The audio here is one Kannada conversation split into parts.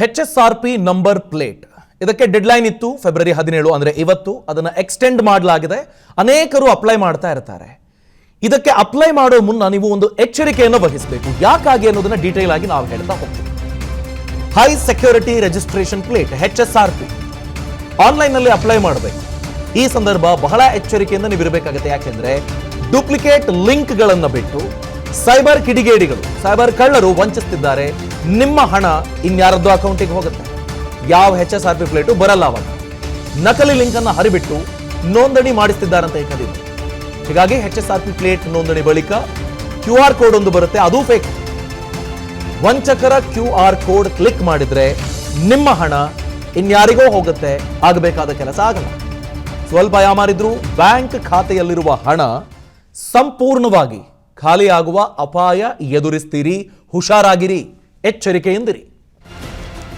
HSRP ನಂಬರ್ ಪ್ಲೇಟ್ ಇದಕ್ಕೆ ಡೆಡ್ಲೈನ್ ಇತ್ತು ಫೆಬ್ರವರಿ 17 ಅಂದ್ರೆ ಇವತ್ತು ಅದನ್ನ ಎಕ್ಸ್ಟೆಂಡ್ ಮಾಡಲಾಗಿದೆ. ಅನೇಕರು ಅಪ್ಲೈ ಮಾಡ್ತಾ ಇರ್ತಾರೆ. ಇದಕ್ಕೆ ಅಪ್ಲೈ ಮಾಡೋ ಮುನ್ನ ನೀವು ಒಂದು ಎಚ್ಚರಿಕೆಯನ್ನು ವಹಿಸಬೇಕು. ಯಾಕಾಗಿ ಅನ್ನೋದನ್ನ ಡೀಟೇಲ್ ಆಗಿ ನಾವು ಹೇಳ್ತಾ ಹೋಗ್ತೀವಿ. High security registration plate HSRP online ನಲ್ಲಿ ಅಪ್ಲೈ ಮಾಡಬೇಕು. ಈ ಸಂದರ್ಭ ಬಹಳ ಎಚ್ಚರಿಕೆಯಿಂದ ನೀವು ಇರಬೇಕಾಗುತ್ತೆ. ಯಾಕೆಂದ್ರೆ ಡೂಪ್ಲಿಕೇಟ್ ಲಿಂಕ್ ಗಳನ್ನ ಬಿಟ್ಟು ಸೈಬರ್ ಕಿಡಿಗೇಡಿಗಳು, ಸೈಬರ್ ಕಳ್ಳರು ವಂಚಿಸುತ್ತಿದ್ದಾರೆ. ನಿಮ್ಮ ಹಣ ಇನ್ಯಾರದ್ದು ಅಕೌಂಟಿಗೆ ಹೋಗುತ್ತೆ. ಯಾವ HSRP ಪ್ಲೇಟು ಬರಲ್ಲ. ಅವಾಗ ನಕಲಿ ಲಿಂಕ್ ಅನ್ನ ಹರಿಬಿಟ್ಟು ನೋಂದಣಿ ಮಾಡಿಸ್ತಿದ್ದಾರಂತ ಏಕದಿನ. ಹೀಗಾಗಿ HSRP ಪ್ಲೇಟ್ ನೋಂದಣಿ ಬಳಿಕ QR ಕೋಡ್ ಒಂದು ಬರುತ್ತೆ, ಅದು ಫೇಕ್. ವಂಚಕರ QR ಕೋಡ್ ಕ್ಲಿಕ್ ಮಾಡಿದ್ರೆ ನಿಮ್ಮ ಹಣ ಇನ್ಯಾರಿಗೋ ಹೋಗುತ್ತೆ. ಆಗಬೇಕಾದ ಕೆಲಸ ಆಗಲ್ಲ. ಸ್ವಲ್ಪ ಯಾಮಾರಿದ್ರು ಬ್ಯಾಂಕ್ ಖಾತೆಯಲ್ಲಿರುವ ಹಣ ಸಂಪೂರ್ಣವಾಗಿ ಖಾಲಿಯಾಗುವ ಅಪಾಯ ಎದುರಿಸ್ತೀರಿ. ಹುಷಾರಾಗಿರಿ, ಎಚ್ಚರಿಕೆಯಿಂದಿರಿ.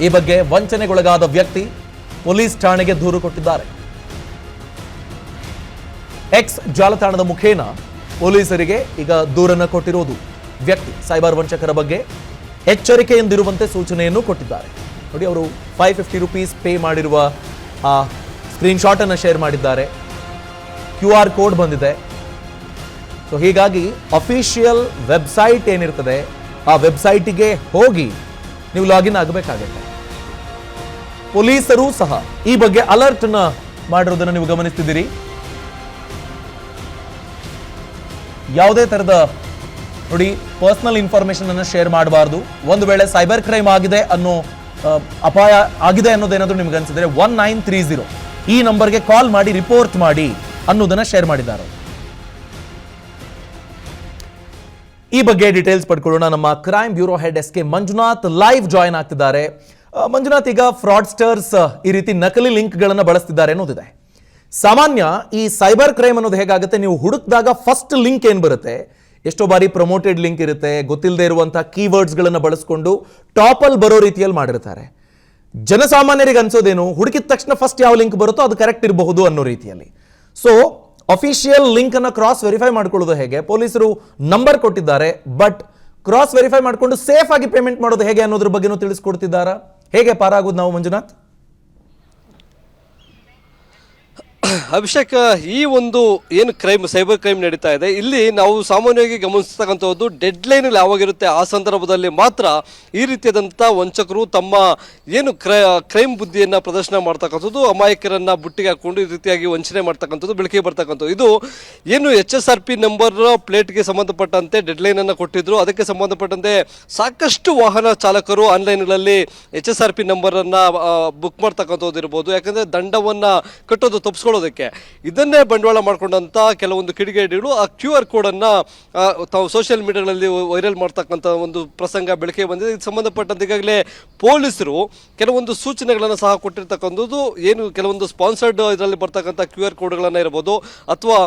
ಈ ಬಗ್ಗೆ ವಂಚನೆಗೊಳಗಾದ ವ್ಯಕ್ತಿ ಪೊಲೀಸ್ ಠಾಣೆಗೆ ದೂರು ಕೊಟ್ಟಿದ್ದಾರೆ. ಎಕ್ಸ್ ಜಾಲತಾಣದ ಮುಖೇನ ಪೊಲೀಸರಿಗೆ ಈಗ ದೂರನ್ನು ಕೊಟ್ಟಿರುವುದು ವ್ಯಕ್ತಿ. ಸೈಬರ್ ವಂಚಕರ ಬಗ್ಗೆ ಎಚ್ಚರಿಕೆಯಿಂದಿರುವಂತೆ ಸೂಚನೆಯನ್ನು ಕೊಟ್ಟಿದ್ದಾರೆ. ನೋಡಿ, ಅವರು 550 ರೂಪೀಸ್ ಪೇ ಮಾಡಿರುವ ಆ ಸ್ಕ್ರೀನ್ ಶಾಟ್ ಅನ್ನು ಶೇರ್ ಮಾಡಿದ್ದಾರೆ. QR ಕೋಡ್ ಬಂದಿದೆ. ಸೊ ಹೀಗಾಗಿ ಅಫಿಷಿಯಲ್ ವೆಬ್ಸೈಟ್ ಏನಿರ್ತದೆ ಆ ವೆಬ್ಸೈಟಿಗೆ ಹೋಗಿ ನೀವು ಲಾಗಿನ್ ಆಗಬೇಕಾಗುತ್ತೆ. ಪೊಲೀಸರು ಸಹ ಈ ಬಗ್ಗೆ ಅಲರ್ಟ್ ಮಾಡಿರೋದನ್ನು ನೀವು ಗಮನಿಸ್ತಿದ್ದೀರಿ. ಯಾವುದೇ ತರದ ನೋಡಿ, ಪರ್ಸನಲ್ ಇನ್ಫಾರ್ಮೇಶನ್ ಅನ್ನು ಶೇರ್ ಮಾಡಬಾರ್ದು. ಒಂದು ವೇಳೆ ಸೈಬರ್ ಕ್ರೈಮ್ ಆಗಿದೆ ಅನ್ನೋ ಅಪಾಯ ಆಗಿದೆ ಅನ್ನೋದೇನಾದ್ರೂ ನಿಮ್ಗೆ ಅನ್ಸಿದ್ರೆ 1930 ಈ ನಂಬರ್ಗೆ ಕಾಲ್ ಮಾಡಿ ರಿಪೋರ್ಟ್ ಮಾಡಿ ಅನ್ನೋದನ್ನ ಶೇರ್ ಮಾಡಿದ್ದಾರೆ. ಈ ಬಗ್ಗೆ ಡೀಟೇಲ್ಸ್ ಪಡ್ಕೊಳ್ಳೋಣ. ನಮ್ಮ crime bureau head SK Manjunath live join ಆಗ್ತಿದ್ದಾರೆ. ಮಂಜುನಾಥ್, ಈಗ ಫ್ರಾಡ್ಸ್ಟರ್ಸ್ ಈ ರೀತಿ ನಕಲಿ ಲಿಂಕ್ ಗಳನ್ನ ಬಳಸ್ತಿದ್ದಾರೆ ಅನ್ನೋದಿದೆ. ಸಾಮಾನ್ಯ ಈ ಸೈಬರ್ ಕ್ರೈಮ್ ಅನ್ನೋದು ಹೇಗಾಗುತ್ತೆ, ನೀವು ಹುಡುಕಿದಾಗ ಫಸ್ಟ್ ಲಿಂಕ್ ಏನ್ ಬರುತ್ತೆ, ಎಷ್ಟೋ ಬಾರಿ ಪ್ರಮೋಟೆಡ್ ಲಿಂಕ್ ಇರುತ್ತೆ, ಗೊತ್ತಿಲ್ಲದೆ ಇರುವಂತಹ ಕೀವರ್ಡ್ಸ್ ಗಳನ್ನ ಬಳಸ್ಕೊಂಡು ಟಾಪ್ ಅಲ್ಲಿ ಬರೋ ರೀತಿಯಲ್ಲಿ ಮಾಡಿರ್ತಾರೆ. ಜನಸಾಮಾನ್ಯರಿಗೆ ಅನ್ಸೋದೇನು, ಹುಡುಕಿದ ತಕ್ಷಣ ಫಸ್ಟ್ ಯಾವ ಲಿಂಕ್ ಬರುತ್ತೋ ಅದು ಕರೆಕ್ಟ್ ಇರಬಹುದು ಅನ್ನೋ ರೀತಿಯಲ್ಲಿ. ಸೊ ಅಫಿಷಿಯಲ್ ಲಿಂಕ್ ಅನ್ನ ಕ್ರಾಸ್ ವೆರಿಫೈ ಮಾಡ್ಕೊಳ್ಳೋದು ಹೇಗೆ, ಪೊಲೀಸರು ನಂಬರ್ ಕೊಟ್ಟಿದ್ದಾರೆ, ಬಟ್ ಕ್ರಾಸ್ ವೆರಿಫೈ ಮಾಡ್ಕೊಂಡು ಸೇಫ್ ಆಗಿ ಪೇಮೆಂಟ್ ಮಾಡೋದು ಹೇಗೆ ಅನ್ನೋದ್ರ ಬಗ್ಗೆನೂ ತಿಳಿಸ್ಕೊಡ್ತಿದ್ದಾರಾ? ಹೇಗೆ ಪಾರಾಗೋದು ನಾವು ಮಂಜುನಾಥ್? ಅಭಿಷೇಕ್, ಈ ಒಂದು ಏನು ಸೈಬರ್ ಕ್ರೈಮ್ ನಡೀತಾ ಇದೆ, ಇಲ್ಲಿ ನಾವು ಸಾಮಾನ್ಯವಾಗಿ ಗಮನಿಸ್ತಕ್ಕಂಥದ್ದು ಡೆಡ್ಲೈನ್ ಯಾವಾಗಿರುತ್ತೆ ಆ ಸಂದರ್ಭದಲ್ಲಿ ಮಾತ್ರ ಈ ರೀತಿಯಾದಂಥ ವಂಚಕರು ತಮ್ಮ ಏನು ಕ್ರೈಮ್ ಬುದ್ಧಿಯನ್ನು ಪ್ರದರ್ಶನ ಮಾಡ್ತಕ್ಕಂಥದ್ದು, ಅಮಾಯಕರನ್ನ ಬುಟ್ಟಿಗೆ ಹಾಕೊಂಡು ಈ ರೀತಿಯಾಗಿ ವಂಚನೆ ಮಾಡ್ತಕ್ಕಂಥದ್ದು ಬೆಳಕಿಗೆ ಬರ್ತಕ್ಕಂಥದ್ದು. ಇದು ಏನು HSRP ನಂಬರ್ ಪ್ಲೇಟ್ಗೆ ಸಂಬಂಧಪಟ್ಟಂತೆ ಡೆಡ್ಲೈನ್ ಅನ್ನು ಕೊಟ್ಟಿದ್ರು. ಅದಕ್ಕೆ ಸಂಬಂಧಪಟ್ಟಂತೆ ಸಾಕಷ್ಟು ವಾಹನ ಚಾಲಕರು ಆನ್ಲೈನ್ಗಳಲ್ಲಿ HSRP ನಂಬರನ್ನು ಬುಕ್ ಮಾಡ್ತಕ್ಕಂಥದ್ದು ಇರ್ಬೋದು. ಯಾಕಂದರೆ ದಂಡವನ್ನು ಕಟ್ಟೋದು ತಪ್ಪಿಸ್ಕೊಳ್ಳೋದಕ್ಕೆ ಇದನ್ನೇ ಬಂಡವಾಳ ಮಾಡಿಕೊಂಡಂತ ಕೆಲವೊಂದು ಕಿಡಿಗೇಡಿಗಳು ಆ QR ಕೋಡ್ ಅನ್ನ ತಾವು ಸೋಷಿಯಲ್ ಮೀಡಿಯಾಗಳಲ್ಲಿ ವೈರಲ್ ಮಾಡ್ತಕ್ಕಂಥ ಒಂದು ಪ್ರಸಂಗ ಬೆಳಕಿಗೆ ಬಂದಿದೆ. ಇದಕ್ಕೆ ಸಂಬಂಧಪಟ್ಟಂತೆ ಈಗಾಗಲೇ ಪೊಲೀಸರು ಕೆಲವೊಂದು ಸೂಚನೆಗಳನ್ನು ಸಹ ಕೊಟ್ಟಿರ್ತಕ್ಕಂಥದ್ದು. ಏನು ಕೆಲವೊಂದು ಸ್ಪಾನ್ಸರ್ಡ್ ಇದರಲ್ಲಿ ಬರ್ತಕ್ಕಂಥ QR ಕೋಡ್ಗಳನ್ನು ಇರಬಹುದು, ಅಥವಾ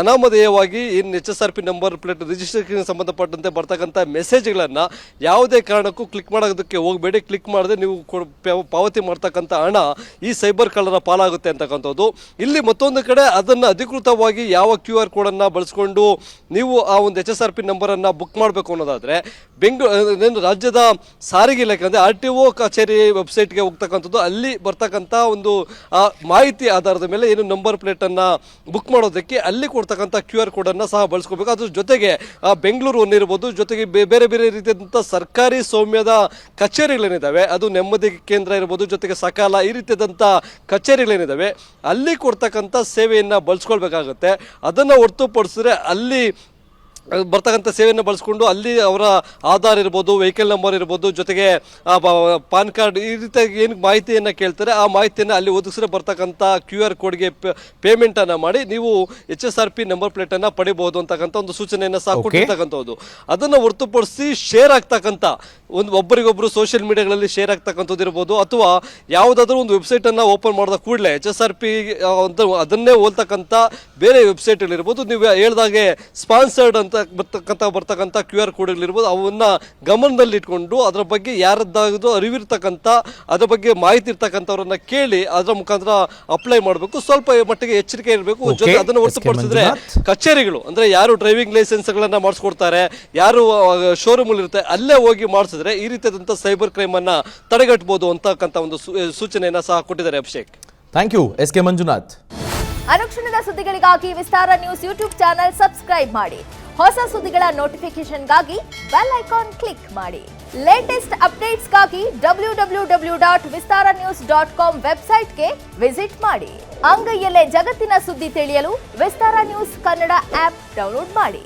ಅನಾಮಧೇಯವಾಗಿ ಏನು HSRP ನಂಬರ್ ಪ್ಲೇಟ್ ರಿಜಿಸ್ಟ್ರೇಷನ್ ಸಂಬಂಧಪಟ್ಟಂತೆ ಬರ್ತಕ್ಕಂಥ ಮೆಸೇಜ್ಗಳನ್ನು ಯಾವುದೇ ಕಾರಣಕ್ಕೂ ಕ್ಲಿಕ್ ಮಾಡೋದಕ್ಕೆ ಹೋಗಬೇಡಿ. ಕ್ಲಿಕ್ ಮಾಡದೆ ನೀವು ಪಾವತಿ ಮಾಡ್ತಕ್ಕಂಥ ಹಣ ಈ ಸೈಬರ್ ಕಳ್ಳರ ಪಾಲಾಗುತ್ತೆ ಅಂತಕ್ಕಂಥದ್ದು. ಇಲ್ಲಿ ಮತ್ತೊಂದು ಕಡೆ ಅದನ್ನು ಅಧಿಕೃತವಾಗಿ ಯಾವ QR ಕೋಡನ್ನು ಬಳಸ್ಕೊಂಡು ನೀವು ಆ ಒಂದು HSRP ನಂಬರನ್ನು ಬುಕ್ ಮಾಡಬೇಕು ಅನ್ನೋದಾದರೆ ಬೆಂಗಳೂರು ರಾಜ್ಯದ ಸಾರಿಗೆ ಇಲಾಖೆ ಅಂದರೆ RTO ಕಚೇರಿ ವೆಬ್ಸೈಟ್ಗೆ ಹೋಗ್ತಕ್ಕಂಥದ್ದು. ಅಲ್ಲಿ ಬರ್ತಕ್ಕಂಥ ಒಂದು ಮಾಹಿತಿ ಆಧಾರದ ಮೇಲೆ ಏನು ನಂಬರ್ ಪ್ಲೇಟನ್ನು ಬುಕ್ ಮಾಡೋದಕ್ಕೆ ಅಲ್ಲಿ ಕೊಡ್ತಕ್ಕಂಥ QR ಕೋಡನ್ನು ಸಹ ಬಳಸ್ಕೋಬೇಕು. ಅದ್ರ ಜೊತೆಗೆ ಬೆಂಗಳೂರು ಒಂದಿರ್ಬೋದು, ಜೊತೆಗೆ ಬೇರೆ ಬೇರೆ ರೀತಿಯಾದಂಥ ಸರ್ಕಾರಿ ಸೌಮ್ಯದ ಕಚೇರಿಗಳೇನಿದ್ದಾವೆ, ಅದು ನೆಮ್ಮದಿ ಕೇಂದ್ರ ಇರ್ಬೋದು, ಜೊತೆಗೆ ಸಕಾಲ, ಈ ರೀತಿಯಾದಂಥ ಕಚೇರಿಗಳೇನಿದ್ದಾವೆ ಅಲ್ಲಿ ಕೊಡ್ತಕ್ಕಂಥ ಸೇವೆಯನ್ನು ಬಳಸ್ಕೊಳ್ಬೇಕಾಗುತ್ತೆ. ಅದನ್ನು ಹೊರತುಪಡಿಸಿದ್ರೆ ಅಲ್ಲಿ ಬರ್ತಕ್ಕಂಥ ಸೇವೆಯನ್ನು ಬಳಸ್ಕೊಂಡು ಅಲ್ಲಿ ಅವರ ಆಧಾರ್ ಇರ್ಬೋದು, ವೆಹಿಕಲ್ ನಂಬರ್ ಇರ್ಬೋದು, ಜೊತೆಗೆ ಪಾನ್ ಕಾರ್ಡ್, ಈ ರೀತಿಯಾಗಿ ಏನು ಮಾಹಿತಿಯನ್ನು ಕೇಳ್ತಾರೆ ಆ ಮಾಹಿತಿಯನ್ನು ಅಲ್ಲಿ ಒದಗಿಸಿದ್ರೆ ಬರ್ತಕ್ಕಂಥ QR ಕೋಡ್ಗೆ ಪೇಮೆಂಟನ್ನು ಮಾಡಿ ನೀವು HSRP ನಂಬರ್ ಪ್ಲೇಟನ್ನು ಪಡಿಬಹುದು ಅಂತಕ್ಕಂಥ ಒಂದು ಸೂಚನೆಯನ್ನು ಸಹ ಕೊಟ್ಟಿರ್ತಕ್ಕಂಥದ್ದು. ಅದನ್ನು ಹೊರತುಪಡಿಸಿ ಶೇರ್ ಆಗ್ತಕ್ಕಂಥ ಒಬ್ಬರಿಗೊಬ್ಬರು ಸೋಷಿಯಲ್ ಮೀಡಿಯಾಗಳಲ್ಲಿ ಶೇರ್ ಆಗ್ತಕ್ಕಂಥದ್ದು ಇರ್ಬೋದು, ಅಥವಾ ಯಾವುದಾದ್ರೂ ಒಂದು ವೆಬ್ಸೈಟನ್ನು ಓಪನ್ ಮಾಡಿದ ಕೂಡಲೇ HSRP ಅದನ್ನೇ ಹೋಲ್ತಕ್ಕಂಥ ಬೇರೆ ವೆಬ್ಸೈಟ್ಗಳಿರ್ಬೋದು, ನೀವು ಹೇಳ್ದಾಗೆ ಸ್ಪಾನ್ಸರ್ಡ್ ಅಂತ ಬರ್ತಕ್ಕಂಥ QR ಕೋಡ್ಗಳಿರ್ಬೋದು ಅವನ್ನ ಗಮನದಲ್ಲಿ ಇಟ್ಕೊಂಡು ಅದರ ಬಗ್ಗೆ ಯಾರದ್ದಾಗದು ಅರಿವಿರ್ತಕ್ಕಂಥ ಅದ್ರ ಬಗ್ಗೆ ಮಾಹಿತಿ ಇರ್ತಕ್ಕಂಥವ್ರನ್ನ ಕೇಳಿ ಅದರ ಮುಖಾಂತರ ಅಪ್ಲೈ ಮಾಡಬೇಕು. ಸ್ವಲ್ಪ ಮಟ್ಟಿಗೆ ಎಚ್ಚರಿಕೆ ಇರಬೇಕು. ಜೊತೆ ಅದನ್ನು ಹೊರತುಪಡಿಸಿದ್ರೆ ಕಚೇರಿಗಳು ಅಂದ್ರೆ ಯಾರು ಡ್ರೈವಿಂಗ್ ಲೈಸೆನ್ಸ್ ಗಳನ್ನ ಮಾಡಿಸ್ಕೊಡ್ತಾರೆ, ಯಾರು ಶೋರೂಮ್ ಇರುತ್ತೆ ಅಲ್ಲೇ ಹೋಗಿ ಮಾಡಿಸಿದ್ರೆ ಈ ರೀತಿಯಾದಂತಹ ಸೈಬರ್ ಕ್ರೈಮ್ ಅನ್ನ ತಡೆಗಟ್ಟಬಹುದು ಅಂತಕ್ಕಂಥ ಒಂದು ಸೂಚನೆಯನ್ನ ಸಹ ಕೊಟ್ಟಿದ್ದಾರೆ Abhishek. Thank you SK Manjunath. ಅನುಕ್ಷಣದ ಸುದ್ದಿಗಳಿಗಾಗಿ Vistara news YouTube channel subscribe ಮಾಡಿ. ಹೊಸ ಸುದ್ದಿಗಳ ನೋಟಿಫಿಕೇಶನ್ಗಾಗಿ ಬೆಲ್ ಐಕಾನ್ ಕ್ಲಿಕ್ ಮಾಡಿ. ಲೇಟೆಸ್ಟ್ ಅಪ್ಡೇಟ್ಸ್ಗಾಗಿ www.vistaranews.com ವೆಬ್ಸೈಟ್ಗೆ ವಿಸಿಟ್ ಮಾಡಿ. ಅಂಗೈಯಲ್ಲೇ ಜಗತ್ತಿನ ಸುದ್ದಿ ತಿಳಿಯಲು Vistara news Kannada app download ಮಾಡಿ.